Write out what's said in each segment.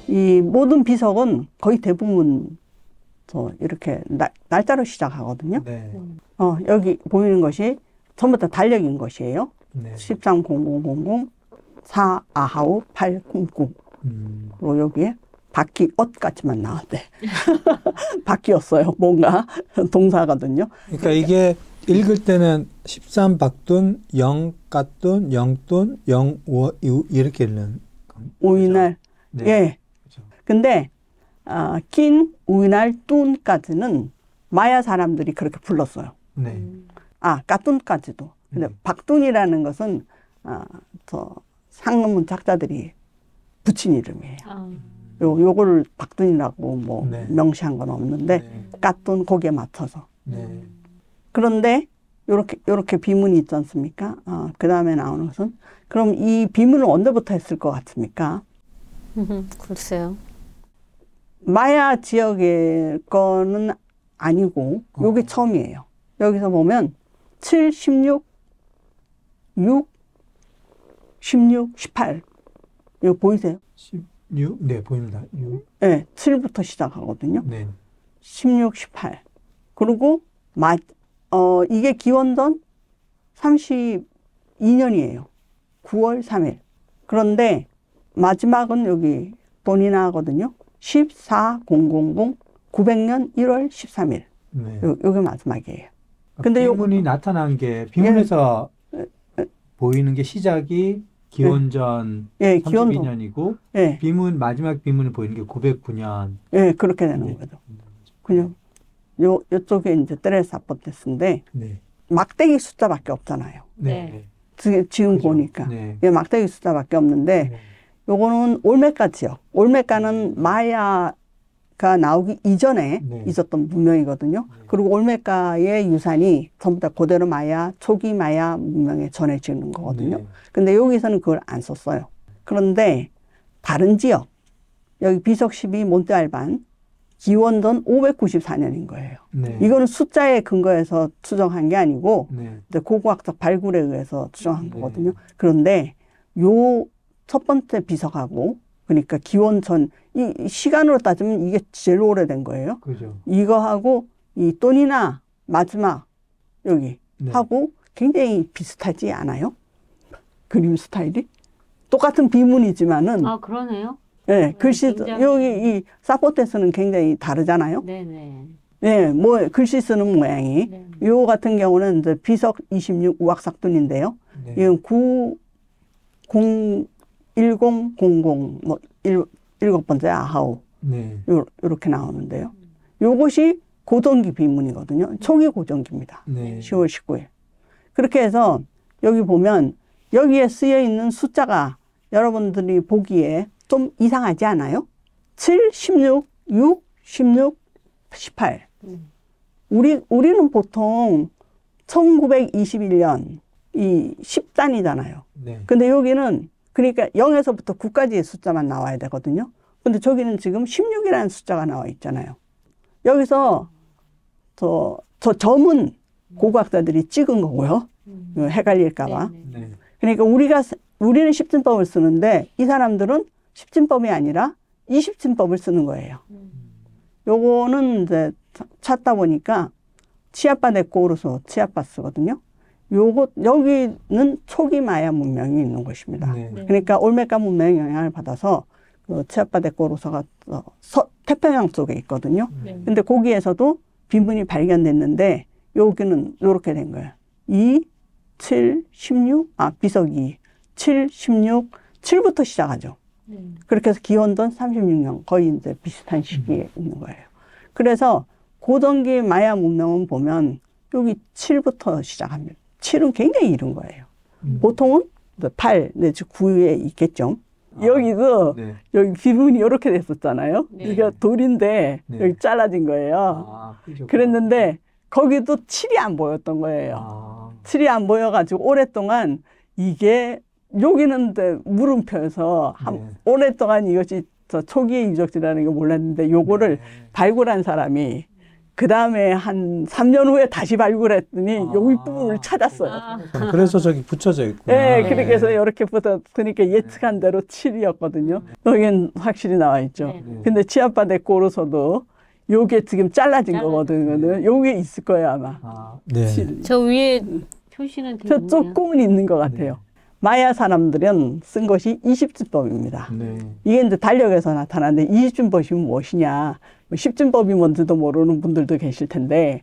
이 모든 비석은 거의 대부분 이렇게 날짜로 시작하거든요. 네. 여기 보이는 것이 전부 다 달력인 것이에요. 네. 130000 4 아하우 8 쿵쿵. 그리고 여기에 바퀴 옷같이만 나왔대. 바퀴였어요. 뭔가 동사거든요. 그러니까 이게 읽을 때는 13박돈, 0까돈, 0돈, 0우 이렇게 읽는 우이날. 네. 예. 그렇죠. 근데 긴 우이날 뚠까지는 마야 사람들이 그렇게 불렀어요. 네. 까뚠까지도. 근데 박뚠이라는 것은 저 상문 작자들이 붙인 이름이에요. 요거를 박뚠이라고 뭐 네. 명시한 건 없는데 네. 까뚠 거기에 맞춰서. 네. 그런데 요렇게 비문이 있지 않습니까? 그 다음에 나오는 것은 그럼 이 비문을 언제부터 했을 것 같습니까? 글쎄요. 마야 지역의 거는 아니고 요게 처음이에요. 여기서 보면 7, 16, 6, 16, 18 이거 보이세요? 16? 네, 보입니다. 6. 네, 7부터 시작하거든요. 네. 16, 18 그리고 이게 기원전 32년이에요. 9월 3일. 그런데 마지막은 여기 돈이나거든요. 14000 900년 1월 13일. 네. 요게 마지막이에요. 근데 비문이 나타난 게 비문에서 보이는 게 시작이 기원전 32년이고 비문 마지막 비문에 보이는 게 909년. 예, 그렇게 되는 거죠. 그냥 요쪽에 이제 테레사포테스인데 막대기 숫자밖에 없잖아요. 네. 지금 그죠. 보니까 네. 막대기 숫자밖에 없는데 요거는 올메카 지역. 올메카는 마야가 나오기 이전에 있었던 문명이거든요. 그리고 올메카의 유산이 전부 다 고대로 마야, 초기 마야 문명에 전해지는 거거든요. 근데 여기서는 그걸 안 썼어요. 그런데 다른 지역, 여기 비석 12 몬테알반 기원전 594년인 거예요. 이거는 숫자에 근거해서 추정한 게 아니고 이제 고고학적 발굴에 의해서 추정한 거거든요. 그런데 요 첫 번째 비석하고 그러니까 기원전 이 시간으로 따지면 이게 제일 오래된 거예요. 그죠. 이거하고 이 돈이나 마지막 여기 하고 굉장히 비슷하지 않아요? 그림 스타일이 똑같은 비문이지만은 그러네요. 네, 글씨 굉장히... 여기 이 사포테스는 굉장히 다르잖아요. 네네. 네, 뭐 글씨 쓰는 모양이 요 같은 경우는 이제 비석 26 우악삭둔인데요. 이건 1000 뭐 일곱 번째 아하우 요렇게 나오는데요. 요것이 고전기 비문이거든요. 초기 고전기입니다. 10월 19일. 그렇게 해서 여기 보면 여기에 쓰여 있는 숫자가 여러분들이 보기에 좀 이상하지 않아요? 7, 16, 6, 16, 18. 우리는 보통 1921년 이 10단이잖아요. 근데 여기는 그러니까 0에서부터 9까지의 숫자만 나와야 되거든요. 근데 저기는 지금 16이라는 숫자가 나와 있잖아요. 여기서 저 점은 고고학자들이 찍은 거고요. 헷갈릴까봐. 그러니까 우리는 십진법을 쓰는데 이 사람들은 십진법이 아니라 20진법을 쓰는 거예요. 요거는 이제 찾다 보니까 치아빠 데꼬르소 치아빠스거든요. 여기는 초기 마야 문명이 있는 곳입니다. 그러니까 올메카 문명의 영향을 받아서 그 치아빠 데꼬르소가 태평양 쪽에 있거든요. 근데 거기에서도 비문이 발견됐는데 여기는 이렇게 된 거예요. 2, 7, 16, 비석 2, 7, 16, 7부터 시작하죠. 그렇게 해서 기원전 36년 거의 이제 비슷한 시기에 있는 거예요. 그래서 고전기 마야 문명은 보면 여기 7부터 시작합니다. 7은 굉장히 이른 거예요. 보통은 8 내지 9에 있겠죠. 여기도 여기 비문이 이렇게 됐었잖아요. 이게 돌인데 여기 잘라진 거예요. 그랬는데 거기도 7이 안 보였던 거예요. 7이 안 보여가지고 오랫동안 이게 여기는 물음표여서 오랫동안 이것이 초기의 유적지라는 걸 몰랐는데 요거를 발굴한 사람이 그 다음에 한 3년 후에 다시 발굴했더니 여기 부분을 찾았어요. 그래서 저기 붙여져 있고. 네, 그렇게 해서 이렇게 붙으니까 예측한 대로 7이었거든요. 여기는 확실히 나와 있죠. 근데 치아바데 고르서도 요게 지금 잘라진 거거든요. 요게 있을 거예요, 아마. 네. 7. 저 위에 표시는 되게 저 조금은 있는 것 같아요. 마야 사람들은 쓴 것이 20진법입니다. 네. 이게 이제 달력에서 나타나는데 20진법이 무엇이냐. 10진법이 뭔지도 모르는 분들도 계실 텐데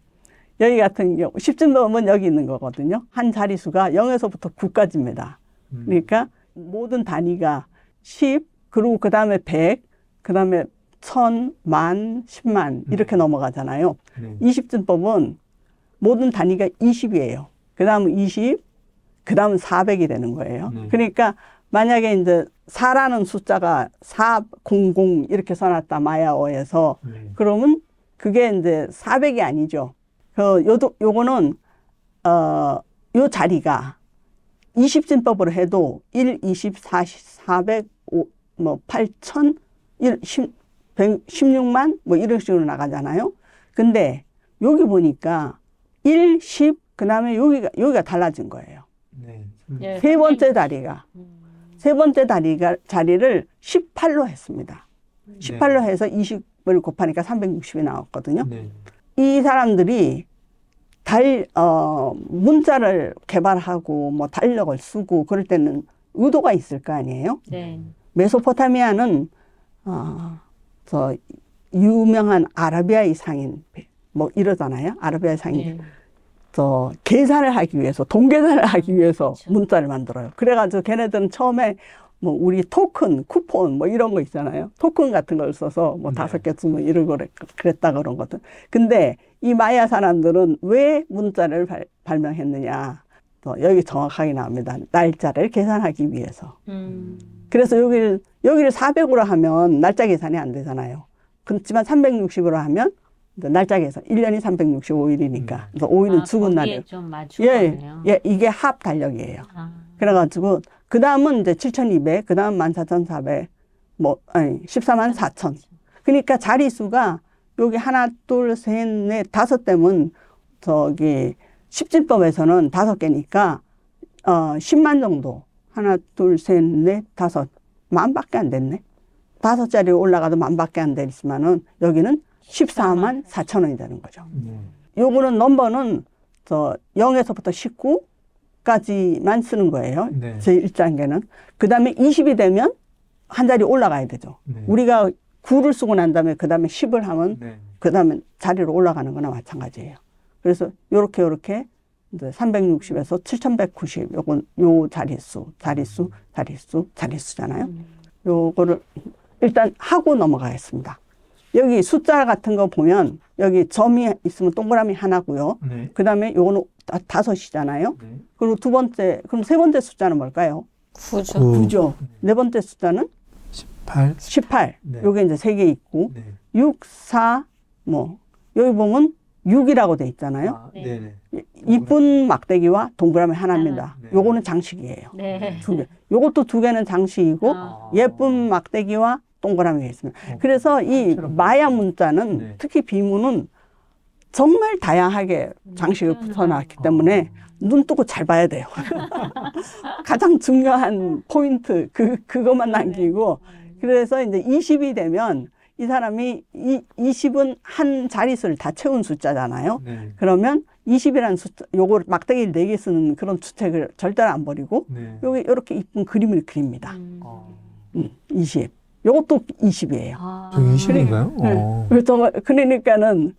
여기 같은 경우 10진법은 여기 있는 거거든요. 한 자릿수가 0에서부터 9까지입니다. 그러니까 모든 단위가 10, 그리고 그 다음에 100, 그 다음에 1000, 만, 10만 이렇게 넘어가잖아요. 20진법은 모든 단위가 20이에요. 그 다음은 20, 그 다음은 400이 되는 거예요. 그러니까 만약에 이제 4라는 숫자가 400 이렇게 써놨다 마야어에서 그러면 그게 이제 400이 아니죠. 요거는 요 자리가 20진법으로 해도 1, 20, 40, 400, 5, 뭐 8천, 1, 10, 116만 뭐 이런 식으로 나가잖아요. 근데 여기 보니까 1, 10, 그 다음에 여기가 달라진 거예요. 네. 세 번째 자리가. 세 번째 자리를 18로 했습니다. 18로 해서 20을 곱하니까 360이 나왔거든요. 네. 이 사람들이 문자를 개발하고 뭐 달력을 쓰고 그럴 때는 의도가 있을 거 아니에요? 네. 메소포타미아는 저 유명한 아라비아의 상인 뭐 이러잖아요. 아라비아의 상인. 저 계산을 하기 위해서 동계산을 하기 위해서 그렇죠. 문자를 만들어요. 그래가지고 걔네들은 처음에 뭐 우리 토큰, 쿠폰 뭐 이런 거 있잖아요. 토큰 같은 걸 써서 뭐 5개 쓰면 이러고 그랬다 그런 거든. 근데 이 마야 사람들은 왜 문자를 발명했느냐. 여기 정확하게 나옵니다. 날짜를 계산하기 위해서. 그래서 여기를 400으로 하면 날짜 계산이 안 되잖아요. 그렇지만 360으로 하면 날짜 계산. 1년이 365일이니까. 그래서 5일은 죽은 날이에요. 좀 맞춘 거네요. 예, 이게 합 달력이에요. 그래가지고, 그 다음은 이제 7,200, 그 다음 14,400, 14만 4천. 그러니까 자리수가 여기 하나, 둘, 셋, 넷, 5대면 저기 10진법에서는 5개니까, 10만 정도. 하나, 둘, 셋, 넷, 5. 만밖에 안 됐네. 5자리 올라가도 만밖에 안 됐지만은 여기는 14만 4천 원이 되는 거죠. 요거는 넘버는 0에서부터 19까지만 쓰는 거예요. 네. 제1단계는. 그 다음에 20이 되면 한 자리 올라가야 되죠. 네. 우리가 9를 쓰고 난 다음에 그 다음에 10을 하면 그 다음에 자리로 올라가는 거나 마찬가지예요. 그래서 요렇게 이제 360에서 7190 요 자릿수잖아요. 요거를 일단 하고 넘어가겠습니다. 여기 숫자 같은 거 보면 여기 점이 있으면 동그라미 하나고요. 그 다음에 요거는 5이잖아요. 그리고 그럼 세 번째 숫자는 뭘까요? 9죠. 9죠. 네 번째 숫자는? 18. 요게 이제 3개 있고 6, 4, 여기 보면 6이라고 돼 있잖아요. 이쁜 막대기와 동그라미 하나입니다. 요거는 장식이에요. 2개. 요것도 2개는 장식이고 예쁜 막대기와 동그라미가 있습니다. 그래서 이 마야 문자는 특히 비문은 정말 다양하게 장식을 붙여놨기 때문에 눈 뜨고 잘 봐야 돼요. 가장 중요한 포인트 그것만 남기고 그래서 이제 20이 되면 이 사람이 20은 한 자릿수를 다 채운 숫자잖아요. 그러면 20이라는 숫자, 요걸 막대기를 4개 쓰는 그런 주택을 절대로 안 버리고 여기 이렇게 이쁜 그림을 그립니다. 20. 요것도 20이에요. 저 20인가요? 그러니까는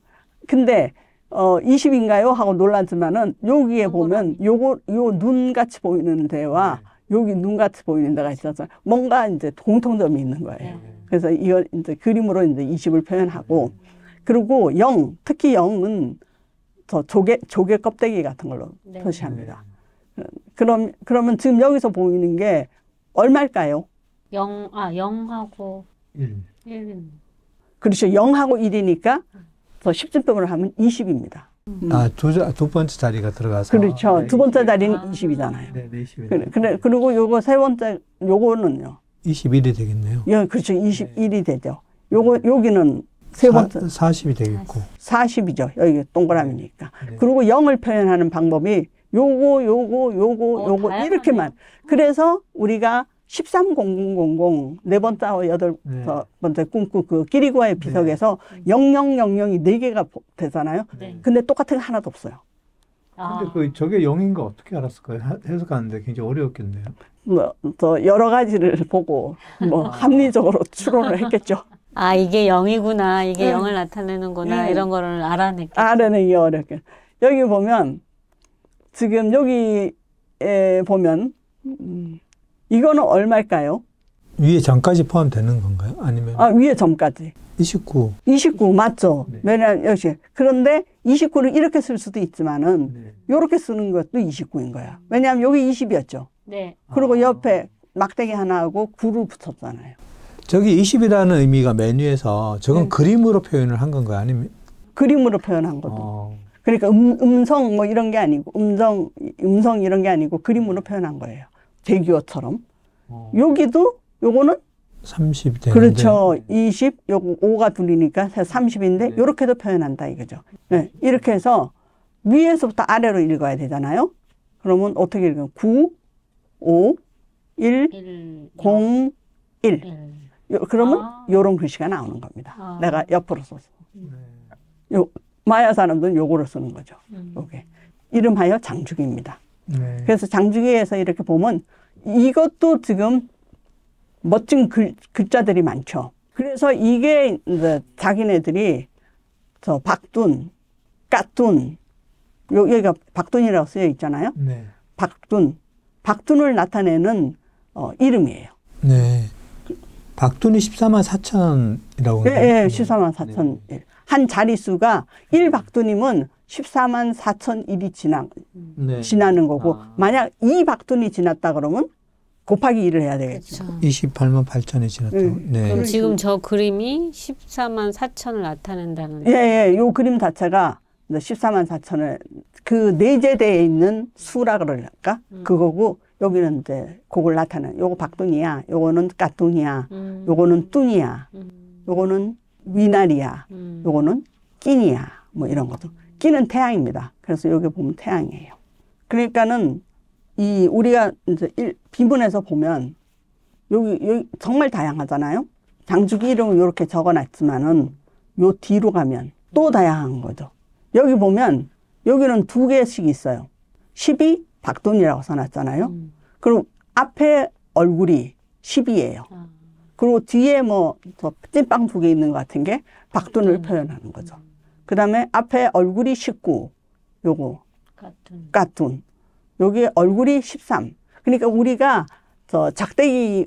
근데 20인가요? 하고 놀랐지만은 여기에 보면 요 눈같이 보이는 데와 여기 눈같이 보이는 데가 있어서 뭔가 이제 공통점이 있는 거예요. 그래서 이걸 이제 그림으로 이제 20을 표현하고 그리고 특히 0은 저 조개 껍데기 같은 걸로 표시합니다. 그러면 지금 여기서 보이는 게 얼마일까요? 0하고 1. 그렇죠. 0하고 1이니까 더 10진법으로 하면 20입니다. 두 번째 자리가 들어가서. 그렇죠. 두 번째 자리는 20이잖아요. 네, 20. 그리고 요거 세 번째, 요거는요. 21이 되겠네요. 예, 그렇죠. 21이 되죠. 여기는 세 번째 40이 되겠고. 40이죠. 여기 동그라미니까. 네. 그리고 0을 표현하는 방법이 요거 이렇게만. 그래서 우리가 130000 네 번째하고 여덟 번째 꿈꾸 그 끼리구아의 비석에서 0000이 4개가 되잖아요. 네. 근데 똑같은 게 하나도 없어요. 근데 저게 0인 거 어떻게 알았을까요? 해석하는데 굉장히 어려웠겠네요. 더 여러 가지를 보고 합리적으로 추론을 했겠죠. 아, 이게 0이구나. 이게 0을 나타내는구나. 이런 거를 알아냈겠죠. 알아내기 어렵게. 여기 보면 지금 여기에 보면 이거는 얼마일까요? 위에 점까지 포함되는 건가요? 아니면? 위에 점까지. 29 맞죠? 네. 왜냐면 역시 그런데 29를 이렇게 쓸 수도 있지만은 이렇게 쓰는 것도 29인 거야. 왜냐하면 여기 20이었죠. 네. 그리고 옆에 막대기 하나하고 9를 붙였잖아요. 저기 20이라는 의미가 메뉴에서 저건 그림으로 표현을 한 건가요? 아니면? 그림으로 표현한 것도. 그러니까 음성 뭐 이런 게 아니고 음성 이런 게 아니고 그림으로 표현한 거예요. 대규어처럼. 여기도 요거는 30 되는데. 그렇죠. 20, 요거 5가 둘이니까 30인데 요렇게도 표현한다 이거죠. 네. 이렇게 해서 위에서부터 아래로 읽어야 되잖아요. 그러면 어떻게 읽어요? 9, 5, 1, 0, 1. 그러면 요런 글씨가 나오는 겁니다. 내가 옆으로 써서. 요 마야 사람들은 요거를 쓰는 거죠. 요게. 이름하여 장주기입니다. 그래서 장주기에서 이렇게 보면 이것도 지금 멋진 글자들이 많죠. 그래서 이게 이제 자기네들이 저 박둔, 까둔, 여기가 박둔이라고 쓰여 있잖아요. 네. 박둔을 나타내는 이름이에요. 네. 박둔이 144,000이라고. 네, 144,000. 한 자릿수가 1박둔이면 144,001이 지나는 거고, 만약 2박둔이 지났다 그러면 곱하기 1을 해야 되겠죠. 288,000이 지났다고. 네. 그럼 지금 저 그림이 144,000을 나타낸다는. 예. 요 그림 자체가 144,000을 그 내재되어 있는 수라 그럴까? 그거고, 여기는 이제 그걸 나타내는, 요거 박둔이야, 요거는 까둔이야, 요거는 뚠이야, 요거는 위날이야, 요거는 끼니야, 뭐 이런 것도. 끼는 태양입니다. 그래서 여기 보면 태양이에요. 그러니까는 우리가 이제 비문에서 보면 여기 정말 다양하잖아요. 장주기 이름을 이렇게 적어놨지만은 요 뒤로 가면 또 다양한 거죠. 여기 보면 여기는 2개씩 있어요. 10이 박둔이라고 써놨잖아요. 그리고 앞에 얼굴이 10이에요. 그리고 뒤에 저 찐빵 2개 있는 것 같은 게 박둔을 표현하는 거죠. 그 다음에 앞에 얼굴이 19, 요거 까둔. 여기 얼굴이 13. 그러니까 우리가 저 작대기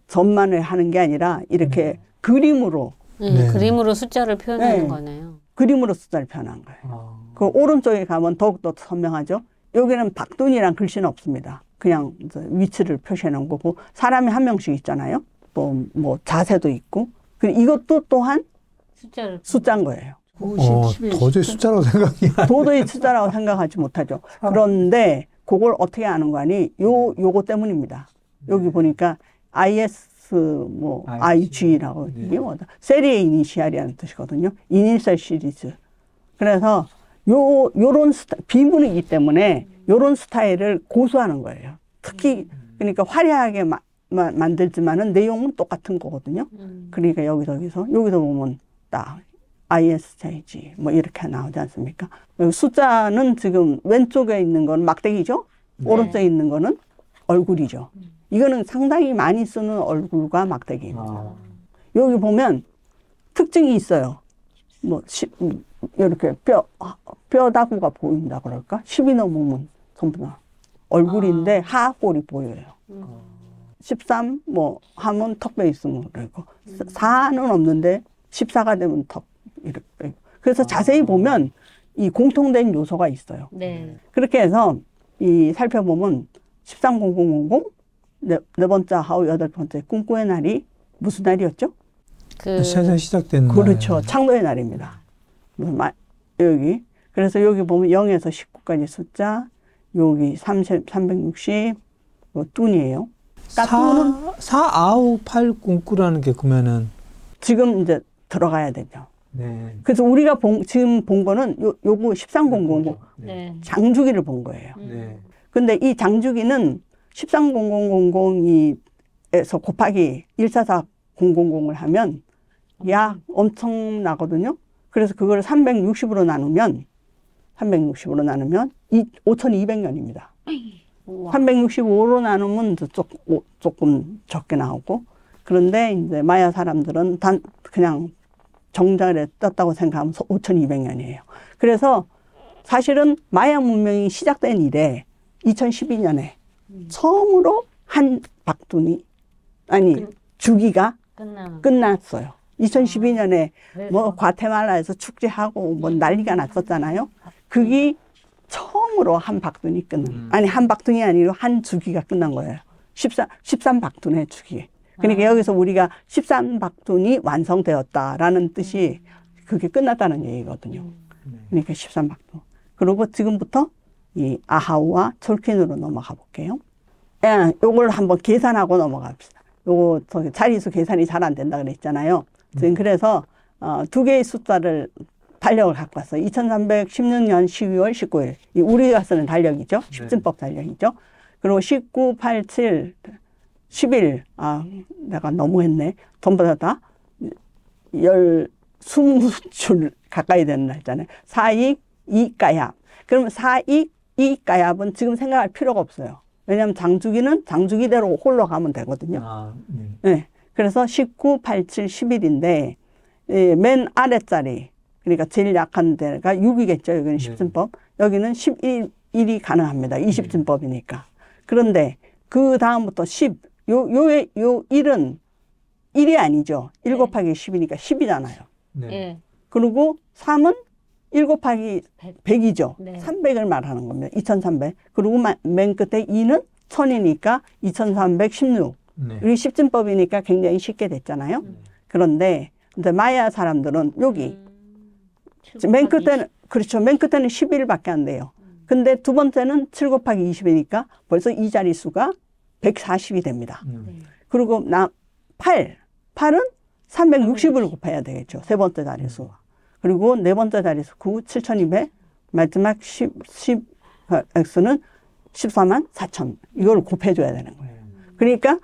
점만을 하는 게 아니라 이렇게 그림으로. 그림으로 숫자를 표현하는 거네요. 그림으로 숫자를 표현한 거예요. 그 오른쪽에 가면 더욱더 선명하죠. 여기는 박둔이란 글씨는 없습니다. 그냥 위치를 표시해 놓은 거고, 사람이 한 명씩 있잖아요. 또 뭐 자세도 있고. 이것도 또한 숫자인 거예요. 도저히 숫자라고 도저히 숫자라고 생각하지 못하죠. 그런데 그걸 어떻게 아는 거 아니? 요거 때문입니다. 여기 보니까 IG라고 이게 뭐다? 세리의 이니시알이라는 뜻이거든요. 이니셜 시리즈. 그래서 요런 비문이기 때문에 요런 스타일을 고수하는 거예요. 특히 그러니까 화려하게 만들지만은 내용은 똑같은 거거든요. 그러니까 여기서 보면 딱 ISJG 뭐 이렇게 나오지 않습니까? 숫자는 지금 왼쪽에 있는 건 막대기죠. 오른쪽에 있는 거는 얼굴이죠. 이거는 상당히 많이 쓰는 얼굴과 막대기입니다. 여기 보면 특징이 있어요. 이렇게 뼈다구가 보인다 그럴까? 10이 넘으면 전부 다 얼굴인데 하악골이 보여요. 13 하면 턱뼈 있으면 그러고 4는 없는데 14가 되면 턱 이렇게. 그래서 자세히 보면 이 공통된 요소가 있어요. 네. 그렇게 해서 살펴보면 130000 네 번째 하우 8번째 꿈꾸의 날이 무슨 날이었죠? 세상 시작된 날. 그렇죠. 창조의 날입니다. 여기. 그래서 여기 보면 0에서 19까지 숫자, 여기 360, 뚠이에요. 4, 9, 8 꿈꾸라는 게 그러면은 지금 이제 들어가야 되죠. 네. 그래서 우리가 지금 본 거는 요거 13000 네. 장주기를 본 거예요. 네. 근데 이 장주기는 13000에서 곱하기 144000을 하면 약 엄청나거든요. 그래서 그걸 360으로 나누면 5200년입니다. 365로 나누면 조금 적게 나오고, 그런데 이제 마야 사람들은 그냥 정자를 떴다고 생각하면 5200년이에요. 그래서 사실은 마야 문명이 시작된 이래 2012년에 처음으로 한 박둔이, 주기가 끝났어요. 2012년에 뭐 과테말라에서 축제하고 뭐 난리가 났었잖아요. 그게 처음으로 한 박둔이 한 박둔이 아니라 한 주기가 끝난 거예요. 13박둔의 주기. 그러니까 여기서 우리가 13박둔이 완성되었다라는 뜻이 그게 끝났다는 얘기거든요. 그러니까 13박둔. 그리고 지금부터 이 아하우와 톨킨으로 넘어가 볼게요. 요걸 한번 계산하고 넘어갑시다. 요거 자리수 계산이 잘 안 된다 그랬잖아요. 지금 그래서 두 개의 숫자를 달력을 갖고 왔어요. 2316년 12월 19일. 우리가 쓰는 달력이죠. 십진법 달력이죠. 그리고 19, 87, 11. 내가 너무했네. 전부 다 20줄 가까이 되는 날짜네. 4익 2가압. 그러면 4익 2가압은 지금 생각할 필요가 없어요. 왜냐하면 장주기는 장주기대로 홀로 가면 되거든요. 네. 그래서 19, 87, 11인데 맨 아랫자리, 그러니까 제일 약한 데가 6이겠죠. 여기는 10진법. 여기는 11이 가능합니다. 20진법이니까. 그런데 그 다음부터 10, 요 1은 1이 아니죠. 1 곱하기 10이니까 10이잖아요. 네. 그리고 3은 1 곱하기 100이죠. 네. 300을 말하는 겁니다. 2300. 그리고 맨 끝에 2는 1000이니까 2316. 우리 10진법이니까 굉장히 쉽게 됐잖아요. 그런데 이제 마야 사람들은 여기 맨 끝에는, 그렇죠. 맨 끝에는 11밖에 안 돼요. 근데 두 번째는 7 곱하기 20이니까 벌써 이 자릿수가 140이 됩니다. 그리고 8은 360을 곱해야 되겠죠. 세 번째 자릿수가. 그리고 네 번째 자릿수 9, 7200, 마지막 10x는 144,000. 이걸 곱해줘야 되는 거예요. 그러니까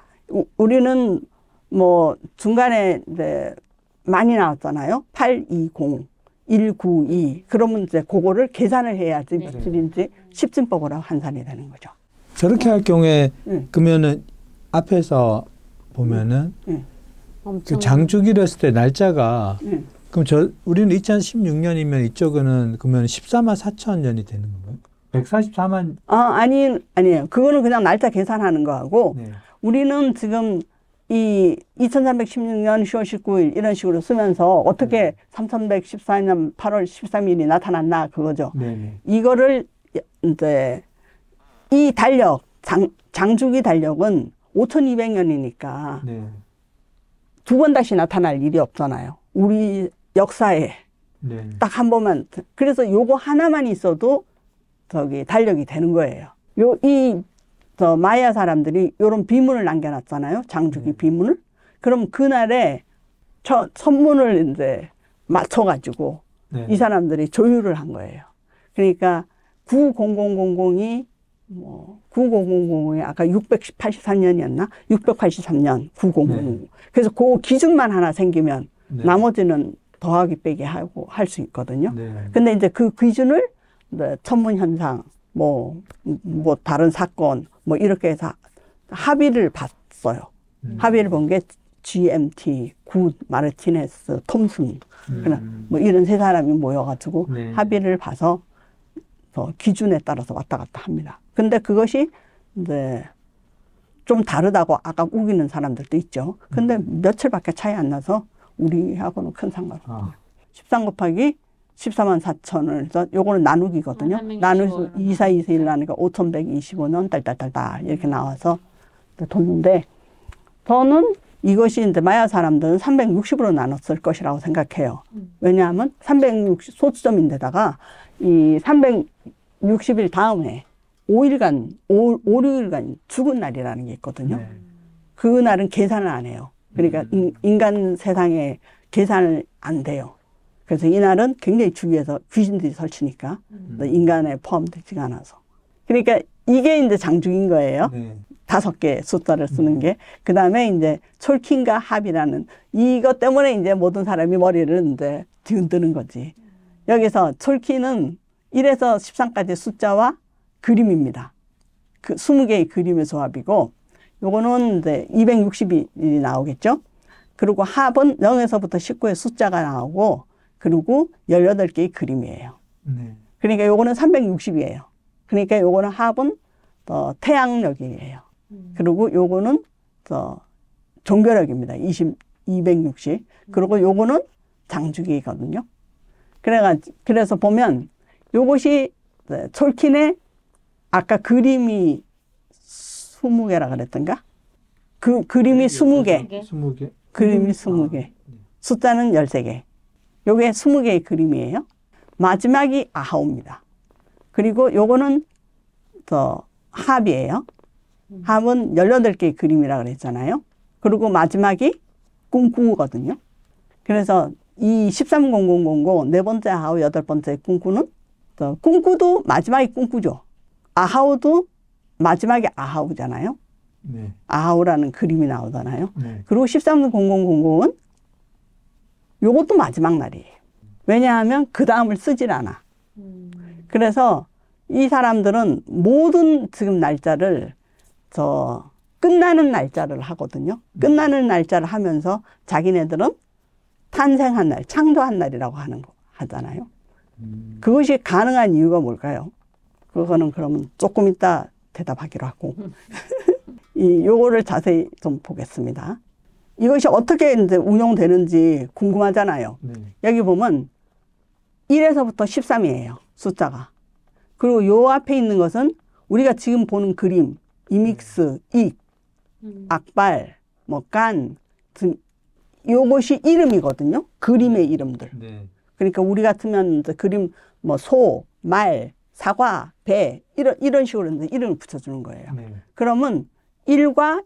우리는 뭐 중간에 이제 많이 나왔잖아요. 820, 192. 그러면 이제 그거를 계산을 해야지 몇줄인지 10진법으로 환산이 되는 거죠. 저렇게 할 경우에 그러면은 앞에서 보면은 그 장주기를 했을 때 날짜가 그럼 우리는 2016년이면 이쪽은 그러면 144,000년이 되는 건가요? 144만. 아니에요. 그거는 그냥 날짜 계산하는 거하고 우리는 지금 이 2316년 10월 19일 이런 식으로 쓰면서 어떻게 3114년 8월 13일이 나타났나 그거죠. 이거를 이제 이 달력 장주기 달력은 5200년이니까 두 번 다시 나타날 일이 없잖아요. 우리 역사에 딱 한 번만. 그래서 요거 하나만 있어도 달력이 되는 거예요. 마야 사람들이 요런 비문을 남겨놨잖아요. 장주기 비문을. 그럼 그날에 선문을 이제 맞춰가지고 이 사람들이 조율을 한 거예요. 그러니까 9000이 9000이 아까 683년이었나? 683년 9000. 그래서 그 기준만 하나 생기면 나머지는 더하기 빼기 하고 할 수 있거든요. 근데 이제 그 기준을 천문현상, 뭐 다른 사건, 뭐 이렇게 해서 합의를 봤어요. 합의를 본 게 GMT, 굿, 마르티네스, 톰슨, 뭐 이런 세 사람이 모여가지고 합의를 봐서 기준에 따라서 왔다 갔다 합니다. 근데 그것이 이제 좀 다르다고 아까 우기는 사람들도 있죠. 근데 며칠밖에 차이 안 나서 우리하고는 큰 상관없어요. 13 곱하기 144,000을 요거는 나누기거든요. 나누어서 2421 나누니까 5125년 딸딸딸딸 이렇게 나와서 뒀는데 저는 이것이 이제 마야 사람들은 360으로 나눴을 것이라고 생각해요. 왜냐하면 360 소수점인데다가 이 360일 다음에 5일간 6일간 죽은 날이라는 게 있거든요. 그날은 계산을 안 해요. 그러니까 인간 세상에 계산을 안 돼요. 그래서 이날은 굉장히 주위에서 귀신들이 설치니까 인간에 포함되지가 않아서. 그러니까 이게 이제 장중인 거예요. 네. 5개의 숫자를 쓰는 게. 그 다음에 이제 촐킨과 합이라는 이것 때문에 이제 모든 사람이 머리를 이제 뒤흔드는 거지. 여기서 촐킨은 1에서 13까지 숫자와 그림입니다. 그 20개의 그림의 조합이고, 요거는 이제 260이 나오겠죠? 그리고 합은 0에서부터 19의 숫자가 나오고, 그리고 18개의 그림이에요. 네. 그러니까 요거는 360이에요. 그러니까 요거는 합은 태양력이에요. 그리고 요거는 종교력입니다. 260. 그리고 요거는 장주기거든요. 그래서 보면 요것이 촐킨의 아까 그림이 20개라 그랬던가? 그 그림이 20개. 20개. 그림이 20개. 숫자는 13개. 요게 20개의 그림이에요. 마지막이 아하오입니다. 그리고 요거는 합이에요. 합은 18개의 그림이라 그랬잖아요. 그리고 마지막이 꿍꾸거든요. 그래서 이 130000 네 번째 아하오, 8번째 꿍꾸는 꿍꾸도 마지막이 꿍꾸죠. 아하오도 마지막에 아하오잖아요. 네. 아하오라는 그림이 나오잖아요. 네. 그리고 130000은 요것도 마지막 날이에요. 왜냐하면 그 다음을 쓰질 않아. 그래서 이 사람들은 모든 지금 날짜를 끝나는 날짜를 하거든요. 끝나는 날짜를 하면서 자기네들은 탄생한 날, 창조한 날이라고 하잖아요. 그것이 가능한 이유가 뭘까요? 그거는 그러면 조금 이따 대답하기로 하고. 요거를 자세히 좀 보겠습니다. 이것이 어떻게 이제 운용되는지 궁금하잖아요. 네. 여기 보면 1에서부터 13이에요. 숫자가. 그리고 요 앞에 있는 것은 우리가 지금 보는 그림, 이믹스, 익, 악발, 간, 등, 요것이 이름이거든요. 그림의 이름들. 네. 그러니까 우리 같으면 그림, 소, 말, 사과, 배, 이런 식으로 이제 이름을 붙여주는 거예요. 네. 그러면 1과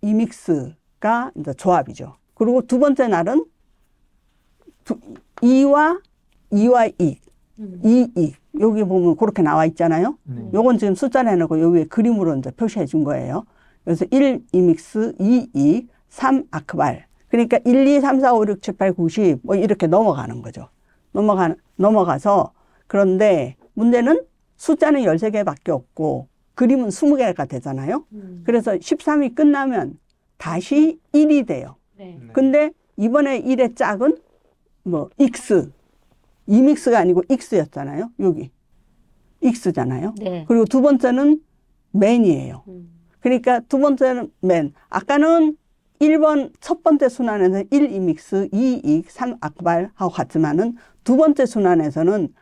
이믹스가 이제 조합이죠. 그리고 두 번째 날은 2와 익, 이익. 여기 보면 그렇게 나와 있잖아요. 요건 지금 숫자를 해놓고 여기에 그림으로 이제 표시해 준 거예요. 그래서 1 이믹스, 2 이익, 3 아크발. 그러니까 1, 2, 3, 4, 5, 6, 7, 8, 9, 10 이렇게 넘어가는 거죠. 넘어가서 그런데 문제는 숫자는 13개밖에 없고 그림은 20개가 되잖아요. 그래서 13이 끝나면 다시 1이 돼요. 네. 근데 이번에 1의 짝은 X. 이믹스가 아니고 X였잖아요. 여기. X잖아요. 네. 그리고 두 번째는 맨이에요. 그러니까 두 번째는 맨. 아까는 1번 첫 번째 순환에서 1 이믹스, 2 익, 3 악발하고 같지만은 두 번째 순환에서는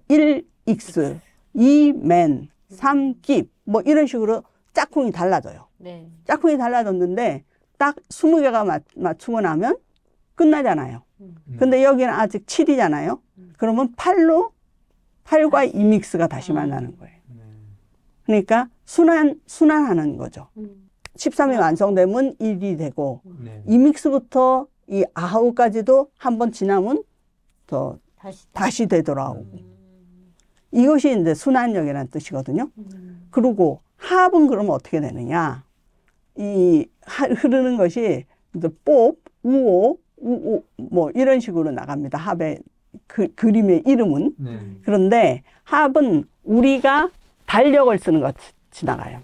1 익스, 2 맨, 3 깁 이런 식으로 짝꿍이 달라져요. 네. 짝꿍이 달라졌는데 딱 20개가 맞추고 나면 끝나잖아요. 근데 여기는 아직 7이잖아요. 그러면 8과 이믹스가 다시 만나는 거예요. 그러니까 순환하는 거죠. 13이 완성되면 1이 되고 네. 이믹스부터 이 아하오까지도 한번 지나면 다시 되더라고. 이것이 이제 순환력이라는 뜻이거든요. 그리고 합은 그러면 어떻게 되느냐? 흐르는 것이 이제 우오 이런 식으로 나갑니다. 합의 그림의 이름은. 네. 그런데 합은 우리가 달력을 쓰는 것 지나가요.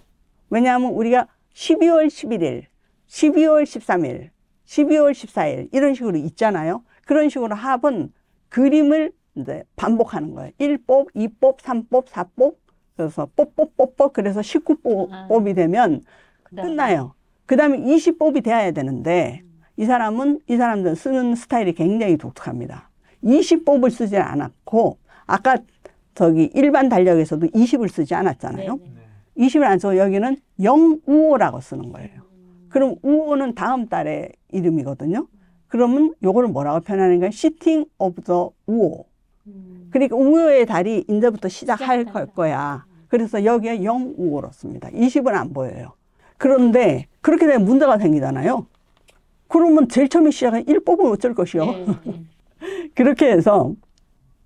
왜냐하면 우리가 12월 11일, 12월 13일, 12월 14일 이런 식으로 있잖아요. 그런 식으로 합은 그림을 이제 반복하는 거예요. 1법, 2법, 3법, 4법 그래서 뽀뽀뽀뽀 그래서 19법이 되면 끝나요. 그 다음에 20법이 돼야 되는데 이 사람들은 쓰는 스타일이 굉장히 독특합니다. 20법을 쓰지 않았고 아까 일반 달력에서도 20을 쓰지 않았잖아요. 네네. 20을 안 쓰고 여기는 영우오라고 쓰는 거예요. 그럼 우오는 다음 달의 이름이거든요. 그러면 요거를 뭐라고 표현하는가? Sitting of the 우오. 그러니까 우오의 달이 이제부터 시작할 거야. 그래서 여기에 영우오로 씁니다. 20은 안 보여요. 그런데 그렇게 되면 문제가 생기잖아요. 그러면 제일 처음에 시작한 1법은 어쩔 것이요. 그렇게 해서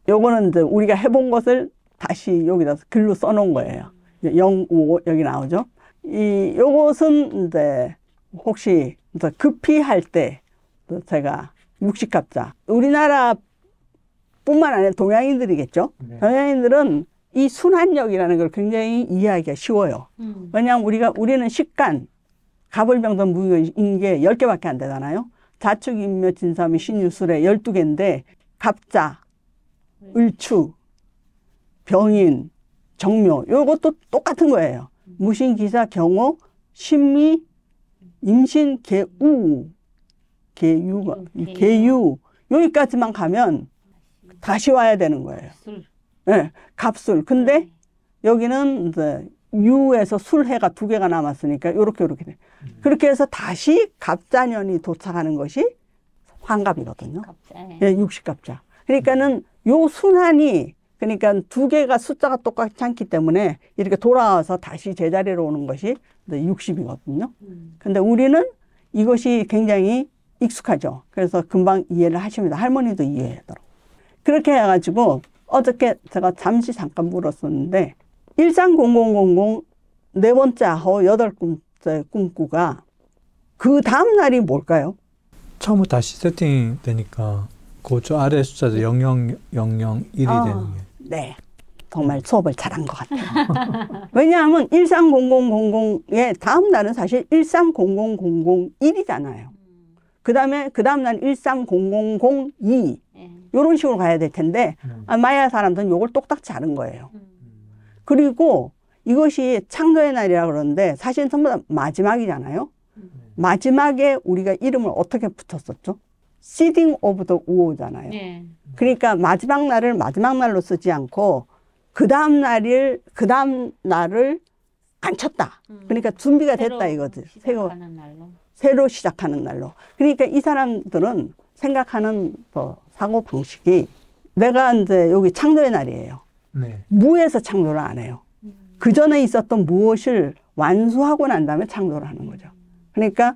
요거는 이제 우리가 해본 것을 다시 여기다 글로 써놓은 거예요. 05 여기 나오죠. 요것은 이제 혹시 이제 급히 할 때 제가 60갑자. 우리나라 뿐만 아니라 동양인들이겠죠. 네. 동양인들은 이 순환력이라는 걸 굉장히 이해하기가 쉬워요. 왜냐하면 우리는 식간, 갑을병던 무효인 게 10개밖에 안 되잖아요. 자축, 인묘, 진사미, 신유술에 12개인데 갑자, 을추, 병인, 정묘 요것도 똑같은 거예요. 무신, 기사, 경호, 신미, 임신, 계유 여기까지만 가면 다시 와야 되는 거예요. 네, 갑술. 근데 여기는 이제 유에서 술해가 2개가 남았으니까 요렇게 돼. 그렇게 해서 다시 갑자년이 도착하는 것이 환갑이거든요. 예, 60갑자. 그러니까는 요 순환이 그러니까 2개가 숫자가 똑같지 않기 때문에 이렇게 돌아와서 다시 제자리로 오는 것이 60이거든요. 근데 우리는 이것이 굉장히 익숙하죠. 그래서 금방 이해를 하십니다. 할머니도 이해하더라고요. 그렇게 해가지고 어저께 제가 잠깐 물었었는데 130000 네 번째 아호 8번째 꿈꾸가 그 다음 날이 뭘까요? 처음부터 다시 세팅되니까 그 저 아래 숫자도 00001이 되는 게. 네. 정말 수업을 잘한 것 같아요. 왜냐하면 130000의 다음 날은 사실 130001이잖아요. 그 다음 날 130002 이런 식으로 가야 될 텐데 마야 사람들은 이걸 똑딱지 않은 거예요. 그리고 이것이 창조의 날이라 그러는데 사실 전부 다 마지막이잖아요. 마지막에 우리가 이름을 어떻게 붙였었죠? Seeding of the Wo잖아요. 그러니까 마지막 날을 마지막 날로 쓰지 않고 그 다음 날을 안 쳤다. 그러니까 준비가 됐다 이거지. 새로 시작하는 날로. 그러니까 이 사람들은 생각하는 사고 방식이 내가 이제 여기 창조의 날이에요. 네. 무에서 창조를 안 해요. 그 전에 있었던 무엇을 완수하고 난 다음에 창조를 하는 거죠. 그러니까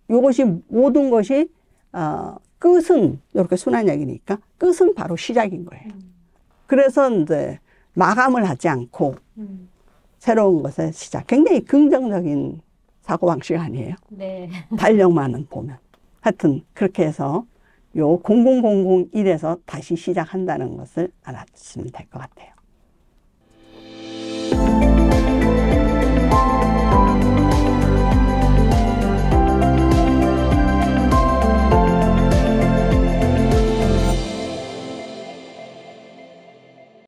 요것이 모든 것이 끝은 이렇게 순환력이니까 끝은 바로 시작인 거예요. 그래서 이제 마감을 하지 않고 새로운 것의 시작. 굉장히 긍정적인 사고방식 아니에요? 네. 달력만은 보면. 하여튼 그렇게 해서 요 00001에서 다시 시작한다는 것을 알아주시면 될 것 같아요.